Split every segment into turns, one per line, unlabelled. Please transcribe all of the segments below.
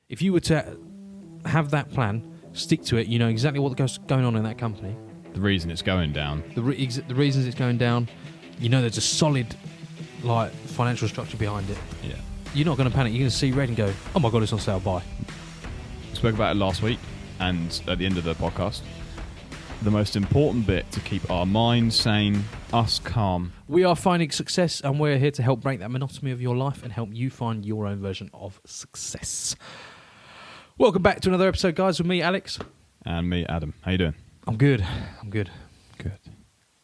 If you were to have that plan, stick to it, you know exactly what's going on in that company.
The reason it's going down.
The reasons it's going down, you know there's a solid financial structure behind it.
Yeah.
You're not going to panic. You're going to see red and go, oh my God, it's on sale, buy.
We spoke about it last week and at the end of the podcast. The most important bit to keep our minds sane, us calm.
We are finding success, and we're here to help break that monotony of your life and help you find your own version of success. Welcome back to another episode, guys, with me, Alex.
And me, Adam. How you doing?
I'm good.
Good.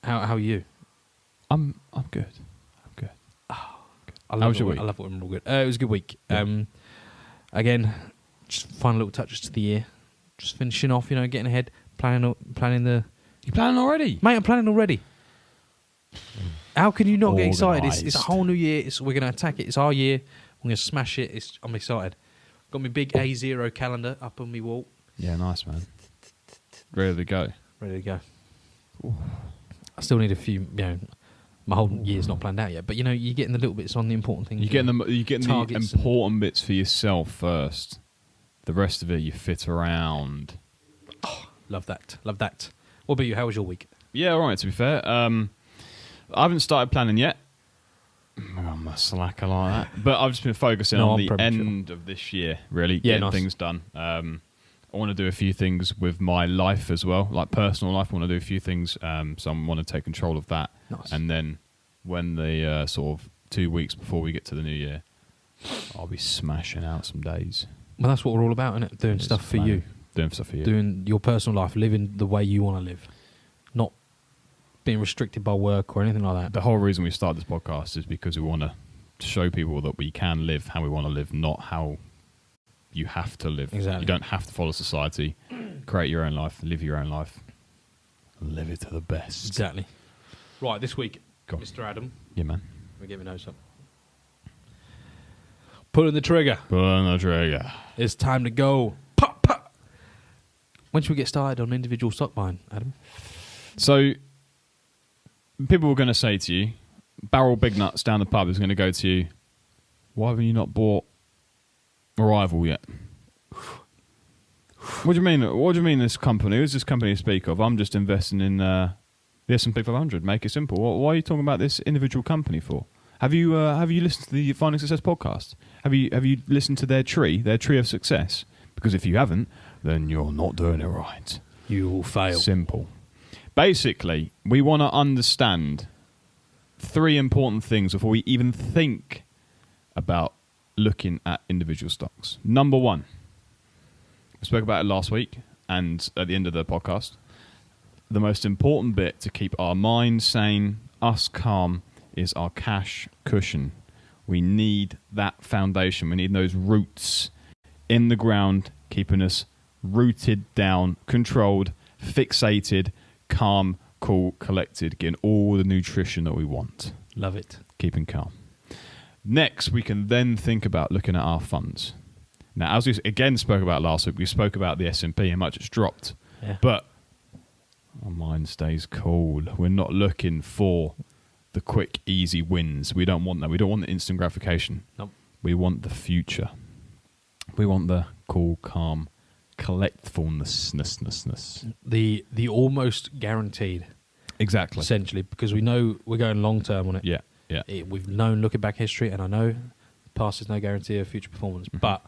How are you?
I'm good.
Oh,
good.
How
was your week?
I love it when we're all good. It was a good week.
Yeah.
Again, just final little touches to the year. Just finishing off, getting ahead, planning the...
You planning already?
Mate, I'm planning already. How can you not get excited?
Organised.
It's a whole new year. We're going to attack it. It's our year. We're going to smash it. I'm excited. Got my big A0 calendar up on my wall.
Yeah, nice, man. Ready to go.
Ooh. I still need a few, my whole year's not planned out yet, but you're getting the little bits on the important things.
You're getting the important bits for yourself first. The rest of it, you fit around.
Oh, love that. What about you? How was your week?
Yeah, all right, to be fair. I haven't started planning yet. I'm a slacker like that. But I've just been focusing on the end of this year, really, getting things done. I want to do a few things with my life as well, like personal life. I want to do a few things, so I want to take control of that.
Nice.
And then when the sort of 2 weeks before we get to the new year, I'll be smashing out some days.
Well, that's what we're all about, isn't it? Doing stuff for you.
Doing stuff for you.
Doing your personal life, living the way you want to live. Not being restricted by work or anything like that.
The whole reason we started this podcast is because we want to show people that we can live how we want to live, not how you have to live.
Exactly.
You don't have to follow society. Create your own life. Live your own life. Live it to the best.
Exactly. Right, this week,
Go on.
Mr. Adam.
Yeah, man.
Let me get my notes up. Pulling the trigger.
Pulling the trigger.
It's time to go. Pop, pop. When should we get started on individual stock buying, Adam?
So, people were going to say to you, Barrel Big Nuts down the pub is going to go to you, why have you not bought Arrival yet? What do you mean? What do you mean this company? Who's this company you speak of? I'm just investing in the S&P 500. Make it simple. Why are you talking about this individual company for? Have you listened to the Finding Success podcast? Have you listened to their tree of success? Because if you haven't, then you're not doing it right.
You will fail.
Simple. Basically, we want to understand 3 important things before we even think about looking at individual stocks. Number 1, we spoke about it last week and at the end of the podcast. The most important bit to keep our minds sane, us calm, is our cash cushion. We need that foundation. We need those roots in the ground, keeping us rooted down, controlled, fixated, calm, cool, collected, getting all the nutrition that we want.
Love it.
Keeping calm. Next, we can then think about looking at our funds. Now, as we again spoke about last week, we spoke about the S&P, how much it's dropped.
Yeah.
But our mind stays cool. We're not looking for the quick, easy wins. We don't want that. We don't want the instant gratification.
Nope.
We want the future. We want the cool, calm, collectfulness.
The almost guaranteed.
Exactly.
Essentially, because we know we're going long term on it.
Yeah.
We've known looking back history, and I know past is no guarantee of future performance, but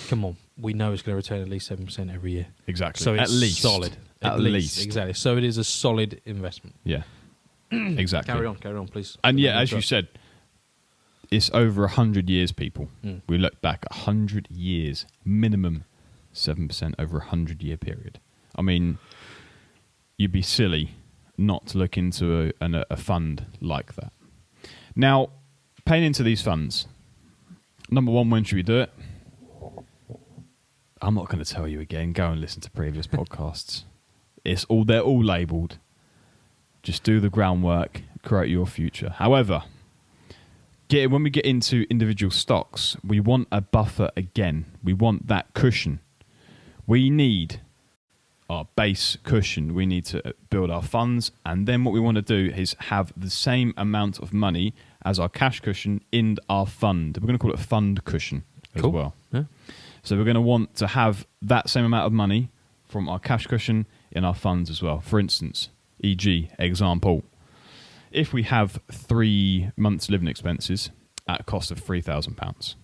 come on, we know it's going to return at least 7% every year.
Exactly.
So it's
at least
solid.
At least.
Exactly. So it is a solid investment.
Yeah. Exactly.
Carry on, please.
And yeah, as you said, it's over 100 years, people. We look back 100 years, minimum 7% over a 100-year period. I mean, you'd be silly not to look into a fund like that. Now, paying into these funds, number 1, when should we do it? I'm not going to tell you again. Go and listen to previous podcasts. They're all labelled. Just do the groundwork, create your future. However, when we get into individual stocks, we want a buffer again. We want that cushion. We need our base cushion. We need to build our funds, and then what we want to do is have the same amount of money as our cash cushion in our fund. We're going to call it a fund cushion. as
Cool.
well.
Yeah.
So we're going to want to have that same amount of money from our cash cushion in our funds as well. For instance, e.g., example, if we have 3 months' living expenses at a cost of £3,000.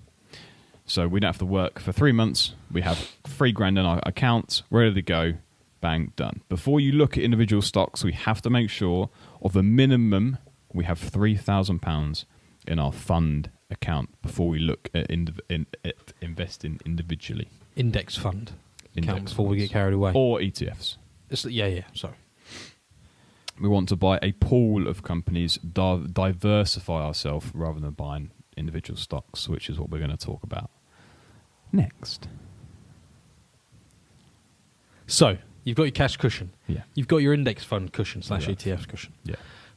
So we don't have to work for 3 months. We have £3,000 in our account, ready to go, bang, done. Before you look at individual stocks, we have to make sure of a minimum we have £3,000 in our fund account before we look at investing individually.
Index fund account
Index
before we
funds.
get carried away.
Or ETFs.
Yeah, sorry.
We want to buy a pool of companies, diversify ourselves rather than buying individual stocks, which is what we're going to talk about next.
So, you've got your cash cushion.
Yeah.
You've got your index fund cushion /
Yeah.
ETF cushion.
Yeah.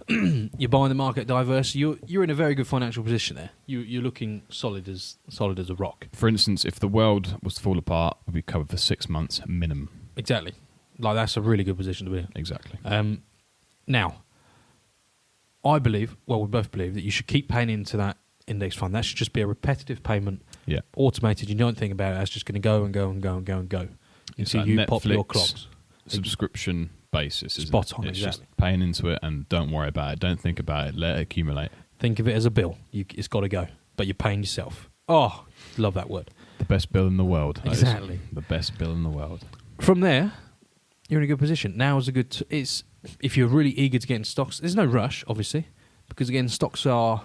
You're buying the market diverse. You're in a very good financial position there. You're looking solid as a rock.
For instance, if the world was to fall apart, we'd be covered for 6 months minimum.
Exactly. Like, that's a really good position to be in.
Exactly.
Now, I believe, well, we both believe, that you should keep paying into that index fund. That should just be a repetitive payment,
Yeah.
automated. You don't think about it. That's just going to go and go and go and go and go
It's
until
that
you pop your
Netflix
clocks.
subscription basis. Isn't
Spot
it?
on,
It's
exactly.
just paying into it and don't worry about it. Don't think about it. Let it accumulate.
Think of it as a bill. It's got to go, but you're paying yourself. Oh, love that word.
The best bill in the world. That is
Exactly.
the best bill in the world.
From there, you're in a good position. Now is a good. It's if you're really eager to get into stocks. There's no rush, obviously, because again, stocks are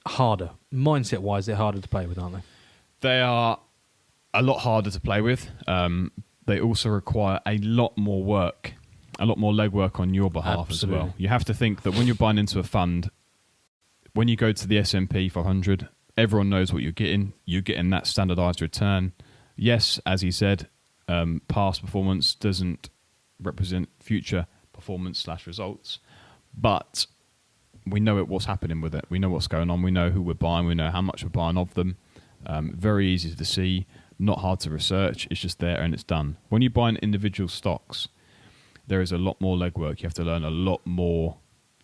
harder mindset-wise. They're harder to play with, aren't they?
They are a lot harder to play with. They also require a lot more work, a lot more legwork on your behalf
Absolutely.
as well. You have to think that when you're buying into a fund, when you go to the S&P 500, everyone knows what you're getting. You're getting that standardized return. Yes, as he said, past performance doesn't represent future performance / results, but we know what's happening with it. We know what's going on. We know who we're buying. We know how much we're buying of them. Very easy to see, not hard to research. It's just there and it's done. When you buy individual stocks, there is a lot more legwork. You have to learn a lot more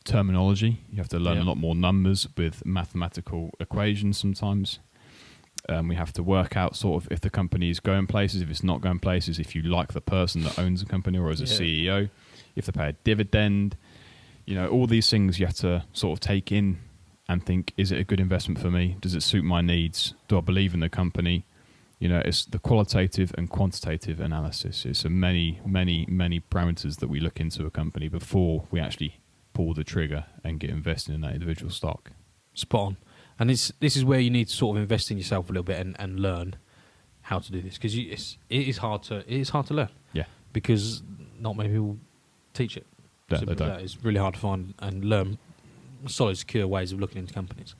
terminology. You have to learn a lot more numbers with mathematical equations sometimes. We have to work out sort of if the company is going places, if it's not going places, if you like the person that owns the company or as a CEO, you have to pay a dividend. You know, all these things you have to sort of take in and think, is it a good investment for me? Does it suit my needs? Do I believe in the company? You know, it's the qualitative and quantitative analysis. It's a many parameters that we look into a company before we actually pull the trigger and get invested in that individual stock.
Spot on. And this is where you need to sort of invest in yourself a little bit and learn how to do this, because it is hard to learn.
Yeah.
Because not many people teach it.
Yeah,
Simple
they
as
don't.
that. It's really hard to find and learn solid, secure ways of looking into companies.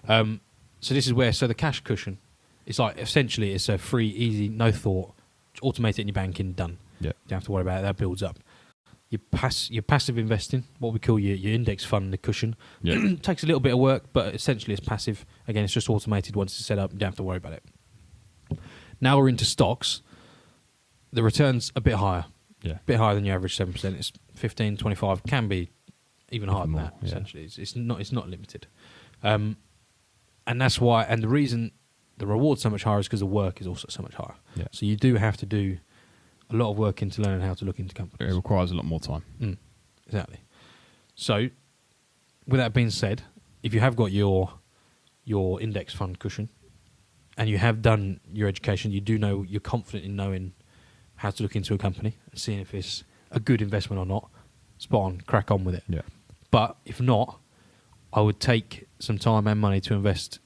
So this is where the cash cushion, it's like essentially it's a free, easy, no thought, automate it in your banking, done.
Yeah.
You don't have to worry about it. That builds up. Your passive investing, what we call your index fund, the cushion, takes a little bit of work, but essentially it's passive. Again, it's just automated once it's set up. You don't have to worry about it. Now we're into stocks. The return's a bit higher.
Yeah.
A bit higher than your average 7%. It's 15, 25, can be even higher than
more,
that,
yeah.
essentially. It's not limited. And that's why, and the reason the reward's so much higher is because the work is also so much higher.
Yeah.
So you do have to do a lot of work into learning how to look into
It
companies.
requires a lot more time.
Exactly. So, with that being said, if you have got your index fund cushion and you have done your education, you do know, you're confident in knowing how to look into a company and seeing if it's a good investment or not, spot on, crack on with it.
Yeah.
But if not, I would take some time and money to invest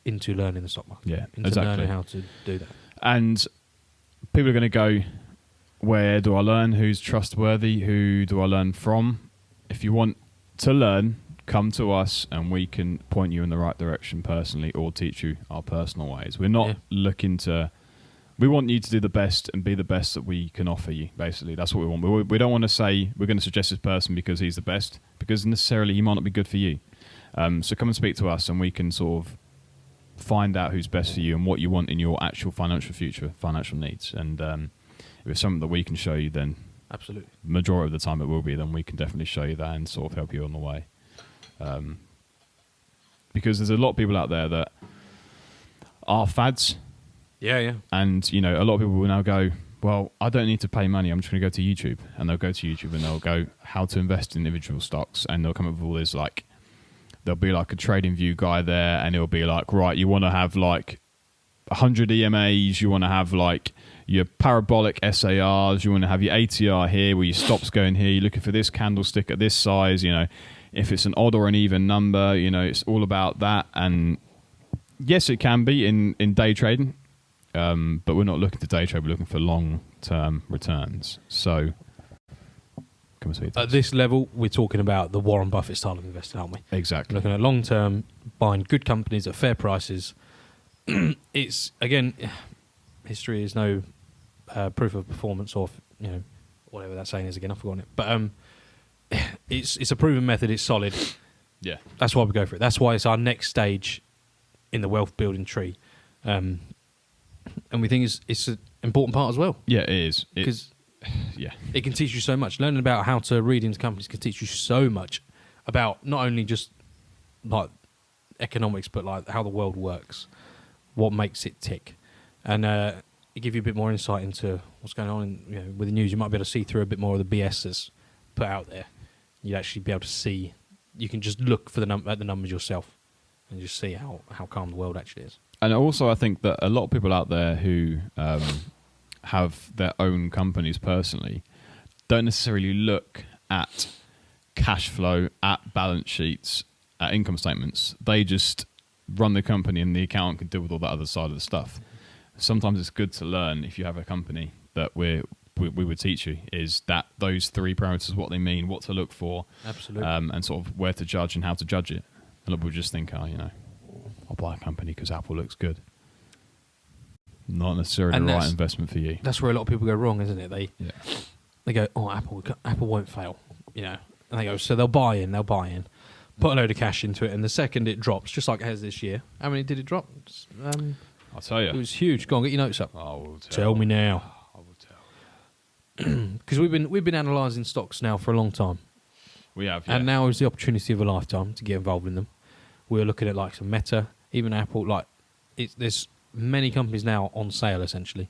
into learning the stock market.
Yeah,
into
exactly.
learning how to do that.
And people are going to go, where do I learn? Who's trustworthy? Who do I learn from? If you want to learn, come to us and we can point you in the right direction personally or teach you our personal ways. We're not looking to... We want you to do the best and be the best that we can offer you, basically. That's what we want. We don't want to say we're going to suggest this person because he's the best, because necessarily he might not be good for you. So come and speak to us and we can sort of find out who's best for you and what you want in your actual financial future, financial needs. And if it's something that we can show you, then
Absolutely.
majority of the time it will be, then we can definitely show you that and sort of help you on the way. Because there's a lot of people out there that are fads.
Yeah.
And, you know, a lot of people will now go, well, I don't need to pay money. I'm just going to go to YouTube. And they'll go to YouTube and they'll go, how to invest in individual stocks. And they'll come up with all this, like, there'll be like a trading view guy there. And it'll be like, right, you want to have like 100 EMAs. You want to have like your parabolic SARs. You want to have your ATR here where your stops going here. You're looking for this candlestick at this size. You know, if it's an odd or an even number, you know, it's all about that. And yes, it can be in day trading. But we're not looking to day trade. We're looking for long-term returns. So, come and see.
At this level, we're talking about the Warren Buffett style of investing, aren't we?
Exactly.
We're looking at long-term, buying good companies at fair prices. It's, again, history is no proof of performance or, you know, whatever that saying is again. I've forgotten it. But it's a proven method. It's solid.
Yeah.
That's why we go for it. That's why it's our next stage in the wealth building tree. And we think it's an important part as well.
Yeah, it is.
Because
yeah,
it can teach you so much. Learning about how to read into companies can teach you so much about not only just like economics, but like how the world works, what makes it tick, and it give you a bit more insight into what's going on in, you know, with the news. You might be able to see through a bit more of the BS that's put out there. You'd actually be able to see. You can just look for at the numbers yourself and just see how calm the world actually is.
and also I think that a lot of people out there who have their own companies personally don't necessarily look at cash flow, at balance sheets, at income statements. They just run the company and the accountant can deal with all that other side of the stuff. Sometimes it's good to learn, if you have a company, that we would teach you, is that those three parameters, what they mean, what to look for,
Absolutely,
and sort of where to judge and how to judge it. A lot of people just think, oh, you know, I'll buy a company because Apple looks good. Not necessarily
And
the right
that's-
investment for you.
that's where a lot of people go wrong, isn't it?
Yeah.
They go, oh, Apple won't fail, you know. And they go, so they'll buy in, put a load of cash into it, and the second it drops, just like it has this year. How many did it drop?
I'll tell you.
It was huge. Go on, get your notes up.
I will
Tell me now.
I will tell.
Because we've been analysing stocks now for a long time,
We have, yeah.
and now is the opportunity of a lifetime to get involved in them. We're looking at like some Meta, even Apple. Like, there's many companies now on sale, essentially,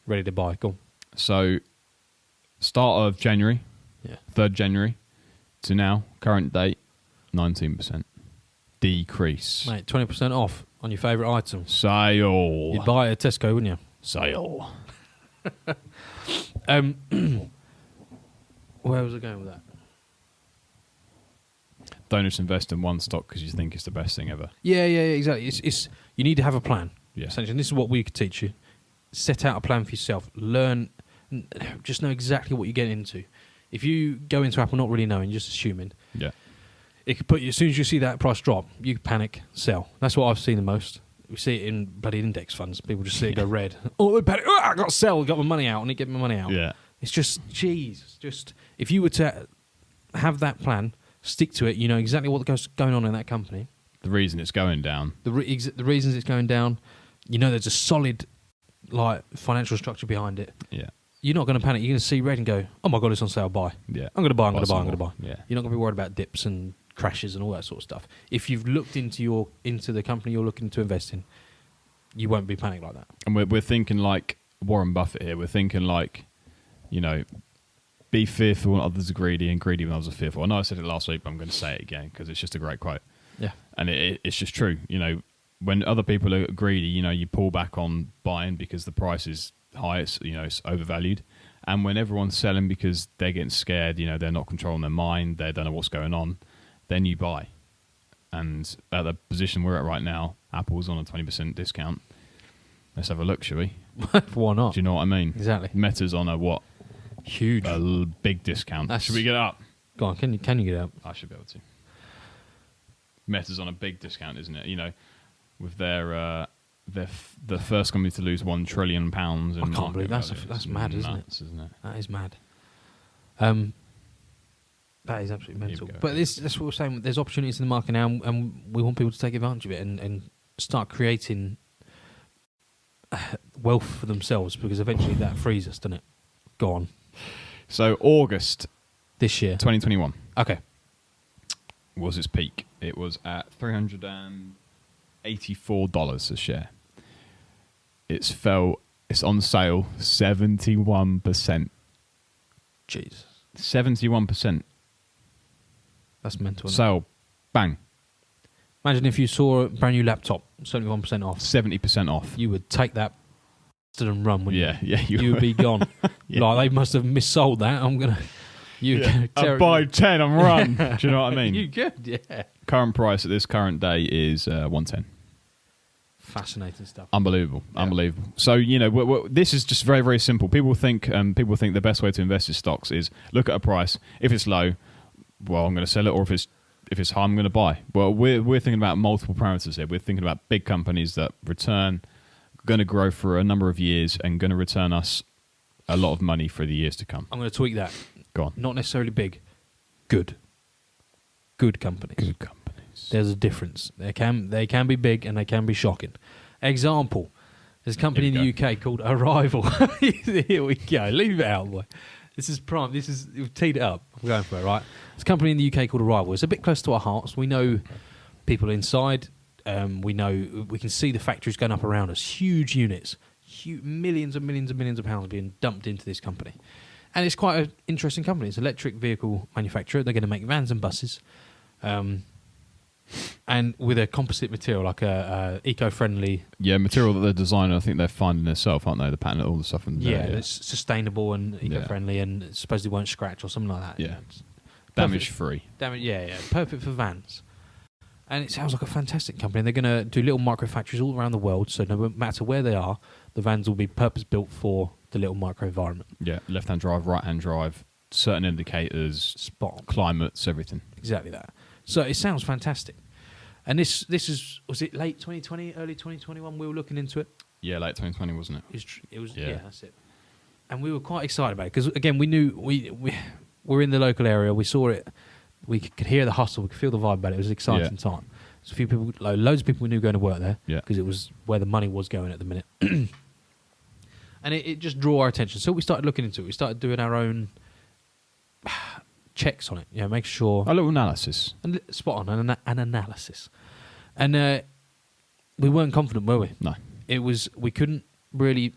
ready to buy. Go on.
So, start of January,
Yeah.
3rd January, to now, current date, 19% decrease.
Mate, 20% off on your favourite items.
Sale.
You'd buy it at Tesco, wouldn't you?
Sale.
Where was I going with that?
Don't just invest in one stock because you think it's the best thing ever.
Yeah, exactly. It's you need to have a plan.
Yeah.
Essentially, and this is what we could teach you. Set out a plan for yourself. Learn, just know exactly what you get into. If you go into Apple not really knowing, just assuming,
Yeah.
it could put you, as soon as you see that price drop, you panic, sell. That's what I've seen the most. We see it in bloody index funds. People just see it go red. Oh, they panic. Oh, I got to sell. Got my money out. I need to get my money out.
Yeah.
It's just, jeez. Just, if you were to have that plan, stick to it, you know exactly what's going on in that company.
The reason it's going down.
The reasons it's going down, you know there's a solid like financial structure behind it.
Yeah.
You're not going to panic. You're going to see red and go, oh my God, it's on sale, buy.
Yeah.
I'm going to buy, I'm going to buy,
some
I'm going to
more.
buy.
Yeah.
You're not going to be worried about dips and crashes and all that sort of stuff. If you've looked into the company you're looking to invest in, you won't be panicked like that.
And we're thinking like Warren Buffett here. We're thinking like, you know, be fearful when others are greedy and greedy when others are fearful. I know I said it last week, but I'm going to say it again because it's just a great quote.
Yeah.
And it's just true. You know, when other people are greedy, you know, you pull back on buying because the price is high, it's overvalued. And when everyone's selling because they're getting scared, you know, they're not controlling their mind, they don't know what's going on, then you buy. And at the position we're at right now, Apple's on a 20% discount. Let's have a look, shall we?
Why not?
Do you know what I mean?
Exactly.
Meta's on a what?
Huge.
Big discount. Should we get it up?
Go on, can you get out?
I should be able to. Meta's on a big discount, isn't it? You know, with the first company to lose £1 trillion in
I can't
market
believe that's
value.
that's mad, isn't it?
Nuts, isn't it?
That is mad. That is absolutely mental.
Here we go.
But that's what we're saying. There's opportunities in the market now, and we want people to take advantage of it and start creating wealth for themselves, because eventually that frees us, doesn't it? Go on.
So August
This year.
2021
Okay.
was its peak. It was at $384 a share. It's on sale 71%.
Jesus.
71%.
That's mental. Isn't it?
Sale. Bang.
Imagine if you saw a brand new laptop, 71% off.
70% off.
You would take that and run, wouldn't you?
Yeah,
You would be gone.
Yeah.
Like, they must have missold that. I'm going to...
I buy 10 and run. Do you know what I mean?
You good, yeah.
Current price at this current day is 110.
Fascinating stuff.
Unbelievable,
Yeah.
unbelievable. So this is just very, very simple. People think the best way to invest in stocks is look at a price. If it's low, well, I'm going to sell it, or if it's high, I'm going to buy. Well, we're thinking about multiple parameters here. We're thinking about big companies that return, going to grow for a number of years, and going to return us a lot of money for the years to come.
I'm going to tweak that.
Go on.
Not necessarily big. Good companies.
Good companies.
There's a difference. They can be big and they can be shocking. Example, there's a company in the UK called Arrival. Here we go. Leave it out, boy. This is prime. We've teed it up. I'm going for it, right? There's a company in the UK called Arrival. It's a bit close to our hearts. We know people inside. We can see the factories going up around us. Huge units. Millions and millions and millions of pounds being dumped into this company. And it's quite an interesting company. It's an electric vehicle manufacturer. They're going to make vans and buses. And with a composite material, like a eco-friendly...
Yeah, material that they're designing, I think they're finding themselves, aren't they? The patent, all the stuff.
It's sustainable and eco-friendly and supposedly won't scratch or something like that.
Yeah. Damage-free.
Perfect for vans. And it sounds like a fantastic company. They're going to do little micro factories all around the world, so no matter where they are, the vans will be purpose-built for the little micro environment.
Yeah, left-hand drive, right-hand drive, certain indicators,
spot on.
Climates, everything.
Exactly that. So it sounds fantastic. And this was it late 2020, early 2021 we were looking into it?
Yeah, late 2020, wasn't it?
It was yeah, that's it. And we were quite excited about it because, again, we knew we were in the local area. We saw it. We could hear the hustle. We could feel the vibe about it. It was an exciting time. There's a few people, loads of people we knew going to work there because it was where the money was going at the minute. And it just drew our attention. So we started looking into it. We started doing our own checks on it. Make sure...
A little analysis.
Spot on, an analysis. And we weren't confident, were we?
No.
We couldn't really...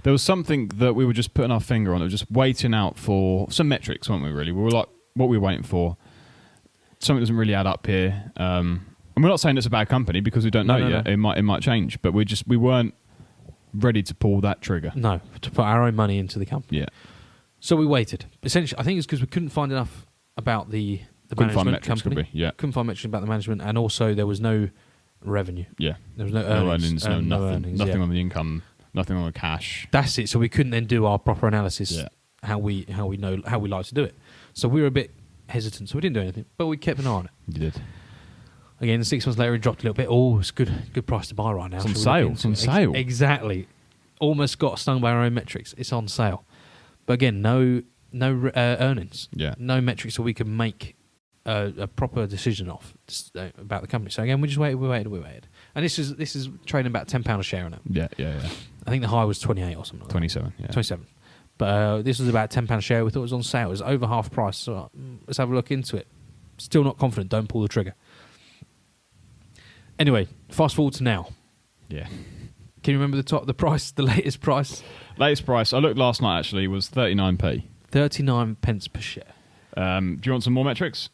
There was something that we were just putting our finger on. It was just waiting out for some metrics, weren't we, really? We were like, what we were waiting for. Something doesn't really add up here. And we're not saying it's a bad company because we don't know yet. No. It might change. But we weren't ready to pull that trigger.
No, to put our own money into the company.
Yeah.
So we waited. Essentially, I think it's because we couldn't find enough about the management company. Couldn't find metrics about the management, and also there was no revenue.
Yeah.
There was no earnings.
No
earnings,
nothing on the income, nothing on the cash.
That's it. So we couldn't then do our proper analysis. How we like to do it. So we were a bit hesitant. So we didn't do anything, but we kept an eye on it.
You did.
Again, 6 months later, it dropped a little bit. Oh, it's good price to buy right now.
It's on sale. It's on sale.
Exactly. Almost got stung by our own metrics. It's on sale. But again, no earnings.
Yeah.
No metrics so we can make a proper decision about the company. So again, we just waited. And this is trading about £10 a share on it.
Yeah.
I think the high was 28 or something like
27, yeah.
27. But this was about £10 a share. We thought it was on sale. It was over half price. So let's have a look into it. Still not confident. Don't pull the trigger. Anyway, fast forward to now.
Yeah.
Can you remember the price, the latest price?
Latest price, I looked last night actually, was 39p.
39 pence per share.
Do you want some more metrics?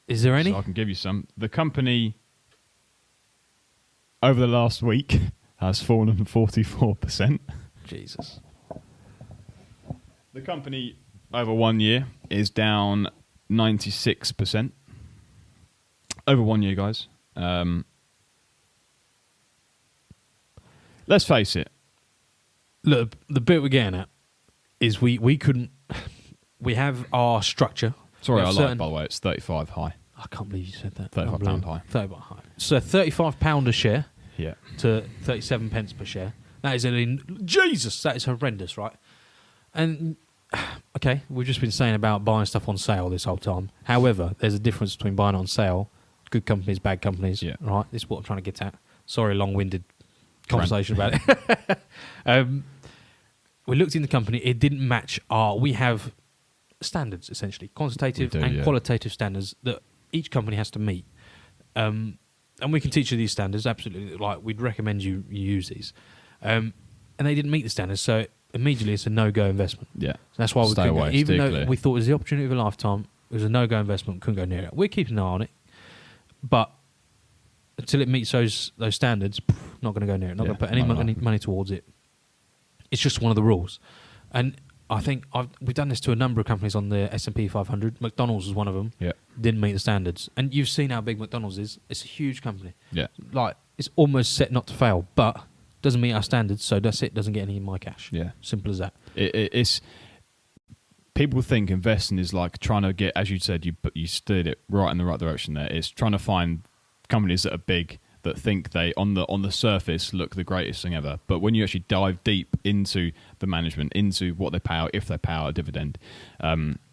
Is there any?
So I can give you some. The company, over the last week, has fallen 44%.
Jesus.
The company, over 1 year, is down 96%. Over 1 year, guys. Let's face it.
Look, the bit we're getting at is we couldn't... We have our structure.
Sorry, I lied, by the way. It's 35 high.
I can't believe you said that.
£35 high.
35 high. So £35 a share
yeah.
to 37 pence per share. That is Jesus, that is horrendous, right? And, okay, we've just been saying about buying stuff on sale this whole time. However, there's a difference between buying on sale, good companies, bad companies, right? This is what I'm trying to get at. Sorry, long-winded conversation about it. We looked in the company. It didn't match we have standards, essentially, quantitative and qualitative standards that each company has to meet. And we can teach you these standards, absolutely. Like, we'd recommend you use these. And they didn't meet the standards, so immediately it's a no-go investment.
Yeah.
So that's why we
Stay
couldn't go.
away,
Even
steer
though
clear.
we thought it was the opportunity of a lifetime, it was a no-go investment, couldn't go near it. We're keeping an eye on it, but until it meets those standards, not going to go near it, not going to put any money towards it. It's just one of the rules. And I think we've done this to a number of companies on the S&P 500. McDonald's was one of them.
Yeah.
Didn't meet the standards. And you've seen how big McDonald's is. It's a huge company.
Yeah.
Like, it's almost set not to fail, but doesn't meet our standards, so that's it. Doesn't get any of my cash.
Yeah.
Simple as that.
It's people think investing is like trying to get, as you said, you steered it right in the right direction there. It's trying to find companies that are big, that think they on the surface look the greatest thing ever, but when you actually dive deep into the management, into what they pay out, if they pay out a dividend,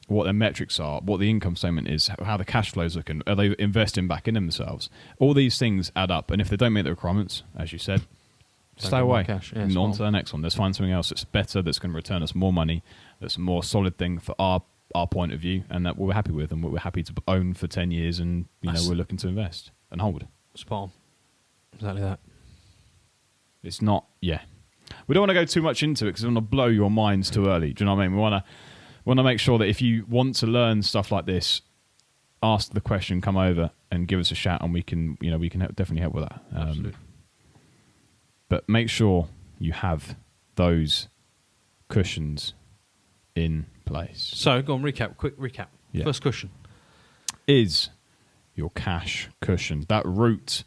what their metrics are, what the income statement is, how the cash flows looking, are they investing back in themselves? All these things add up, and if they don't meet the requirements, as you said, stay away.
Cash. Yeah,
on to the next one. Let's find something else that's better, that's going to return us more money, that's a more solid thing for our point of view, and that we're happy with, and what we're happy to own for 10 years, and we're looking to invest and hold.
Spot on. Exactly that.
It's not, yeah. We don't want to go too much into it because we want to blow your minds too early. Do you know what I mean? We want to make sure that if you want to learn stuff like this, ask the question, come over and give us a shout, and we can definitely help with that.
Absolutely.
But make sure you have those cushions in place.
So, go on, quick recap.
Yeah.
First cushion.
Is your cash cushion. That route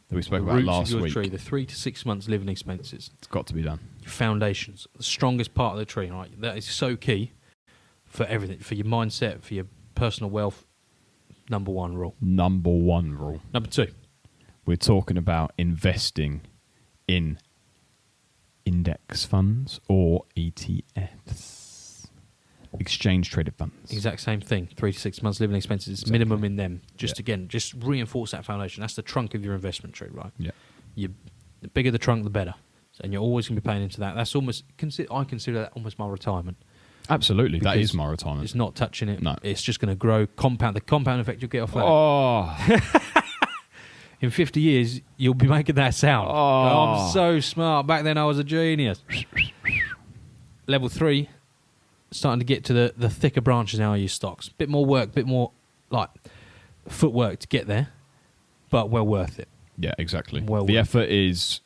that we spoke about last
of your
week.
tree, the 3 to 6 months living expenses.
It's got to be done.
Your foundations, the strongest part of the tree, right? That is so key for everything, for your mindset, for your personal wealth. Number one rule.
Number one rule.
Number two.
We're talking about investing in index funds or ETFs. Exchange traded funds.
Exact same thing. 3 to 6 months living expenses. Exactly. Minimum in them. Just reinforce that foundation. That's the trunk of your investment tree, right?
Yeah.
The bigger the trunk, the better. And you're always going to be paying into that. That's almost. I consider that almost my retirement.
Absolutely, that is my retirement.
It's not touching it.
No,
it's just going to grow. The compound effect you'll get off that.
Oh.
In 50 years, you'll be making that sound.
Oh.
I'm so smart. Back then, I was a genius. Level 3, starting to get to the thicker branches now of your stocks. Bit more work, bit more like footwork to get there, but well worth it.
Yeah, exactly.
The
effort is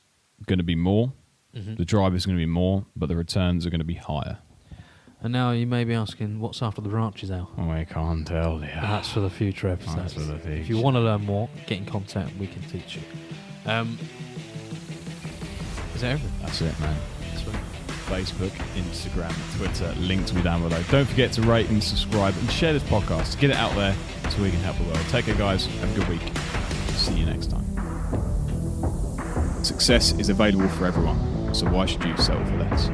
going to be more.
Mm-hmm.
The drive is going to be more, but the returns are going to be higher.
And now you may be asking, what's after the branches, Al?
Oh, I can't tell you.
That's for the future episodes. If you want to learn more, get in contact. We can teach you. Is that everything?
That's it, man.
That's right.
Facebook, Instagram, Twitter, links will be down below. Don't forget to rate and subscribe and share this podcast. Get it out there so we can help the world. Take care, guys. Have a good week. See you next time. Success is available for everyone, so why should you settle for less?